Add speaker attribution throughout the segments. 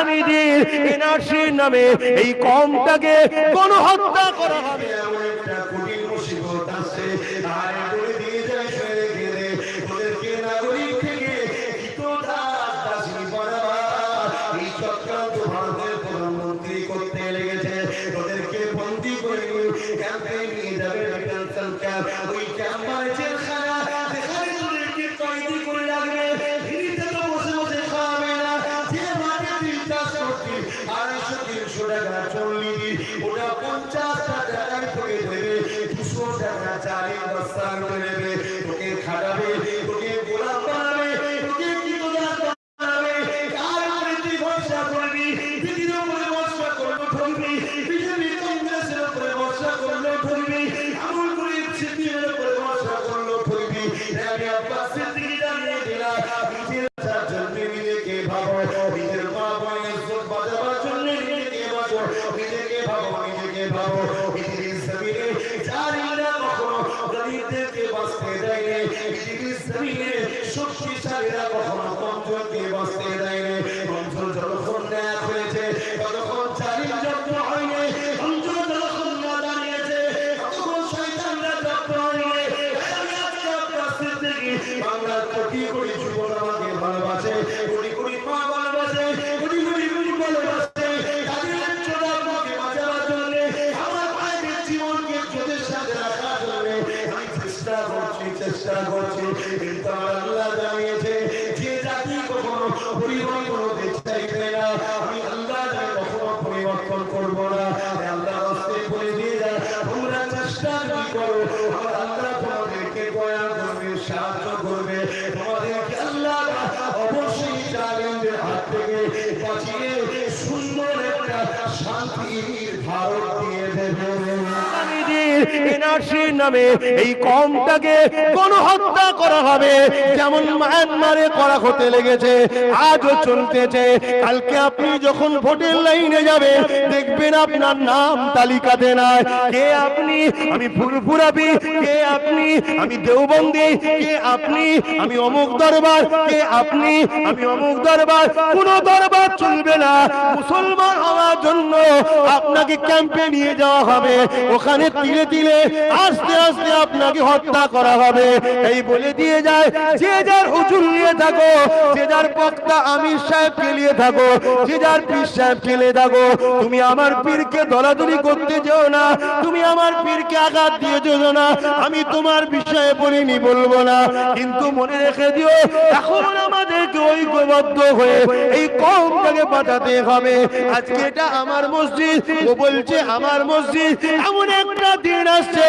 Speaker 1: আগামীদের এনআরসির নামে এই কমটাকে গণহত্যা করা হবে। এনআরসির নামে এই কমটাকে গণহত্যা করা হবে, যেমন মায়ানমারে করা হতে লেগেছে, আজও চলতেছে। কালকে আপনি যখন ভোটের লাইনে যাবেন দেখবেন আপনার নাম তালিকাতে নাই। কে আপনি? আমি ফুরফুরাবি। কে আপনি? আমি দেওবন্দি। কে আপনি? আমি অমুক দরবার। কে আপনি? আমি অমুক দরবার। কোন দরবার চলবে না। মুসলমান হওয়ার জন্য আপনাকে ক্যাম্পে নিয়ে যাওয়া হবে, ওখানে তিলে তিলে আস্তে আস্তে আপনাকে হত্যা করা হবে। এই বলে দিয়ে যায়, যে যার হুজুর নিয়ে থাকো, যে যার বক্তা আমির সাহেবকে নিয়ে থাকো, যে যার পীর সাহেবকে নিয়ে থাকো, তুমি আমার পীরকে দলাদলি করতে যেও না, তুমি আমার পীরকে আঘাত দিয়ে যেও না। আমি তোমার বিষয়ে বলিনি, বলবো না, কিন্তু মনে রেখে দিও, এখন আমাদেরকে ঐক্যবদ্ধ হয়ে এই কওমটাকে বাঁচাতে হবে। আজকে এটা আমার মসজিদ, ও বলছে আমার মসজিদ। এমন একটা দিন আসছে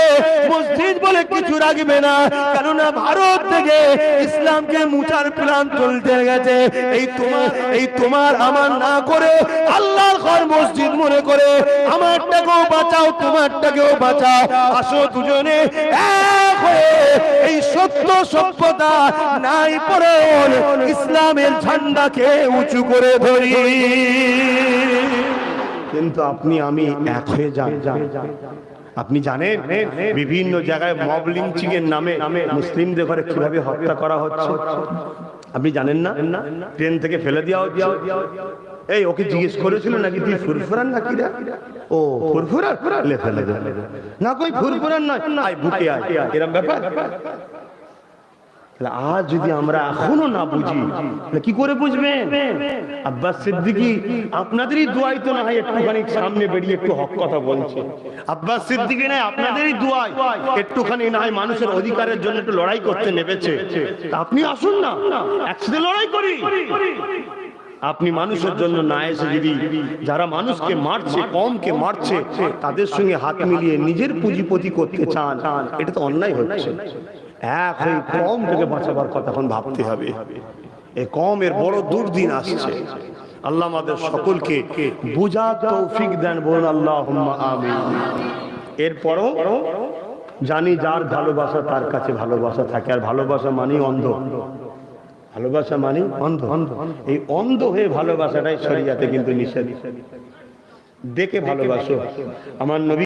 Speaker 1: মসজিদ বলে কিছু রাখবে না, কেননা ভারত থেকে ইসলামকে মুছার প্ল্যান চলতে গেছে। এই তোমার আমার না করে আল্লাহর ঘর মসজিদ মনে করে আমারটাকেও বাঁচাও, তোমারটাকেও বাঁচাও। আসো দুজনে এক হয়ে এই সত্য সভ্যতা নাই পরন ইসলামের ঝান্ডাকে উঁচু করে ধরি। কিন্তু আপনি আমি এক হয়ে যান। আপনি জানেন বিভিন্ন জায়গায় মব লিঞ্চিং এর নামে মুসলিমদের ঘরে কিভাবে হত্যা করা হচ্ছে? আপনি জানেন না? ট্রেন থেকে ফেলে দেওয়া হচ্ছে। এই ওকে জিজ্ঞেস করেছিল নাকি তুই ফুরফুরান নাকি রে? ও ফুরফুরান, লে ফেলে দে না, কই ফুরফুরান নয়, আয় বুকে আয়, এরকম ব্যাপার। আজ যদি আমরা এখনো না বুঝি কি করে বুঝবেন? আব্বাস সিদ্দিকী আপনাদেরই দোয়াই তো না হয় একটুখানি সামনে বেরিয়ে একটু হক কথা বলছে। আব্বাস সিদ্দিকী না আপনাদেরই দোয়াই একটুখানি না হয় মানুষের অধিকারের জন্য একটু লড়াই করতে নেমেছে। আপনি আসুন না, একসাথে লড়াই করি। আপনি মানুষের জন্য না এসে যদি যারা মানুষকে মারছে, কমকে মারছে, তাদের সঙ্গে হাত মিলিয়ে নিজের পুঁজিপতি করতে চান, এটা তো অন্যায় হচ্ছে। এক হয়ে কম থেকে বাঁচাবার কথা এখন ভাবতে হবে। এই কমের বড় দুর্দিন আসছে। আল্লাহ আমাদের সকলকে বুঝার তৌফিক দেন, বলুন আল্লাহুম্মা আমিন। এরপরও জানি যার ভালোবাসা তার কাছে ভালোবাসা থাকে, আর ভালোবাসা মানেই অন্ধ। ভালোবাসা মানে অন্ধ। এই অন্ধ হয়ে ভালোবাসাটাই শরিয়াতে কিন্তু নিষেধ। দেখে ভালোবাসো। আমার নবী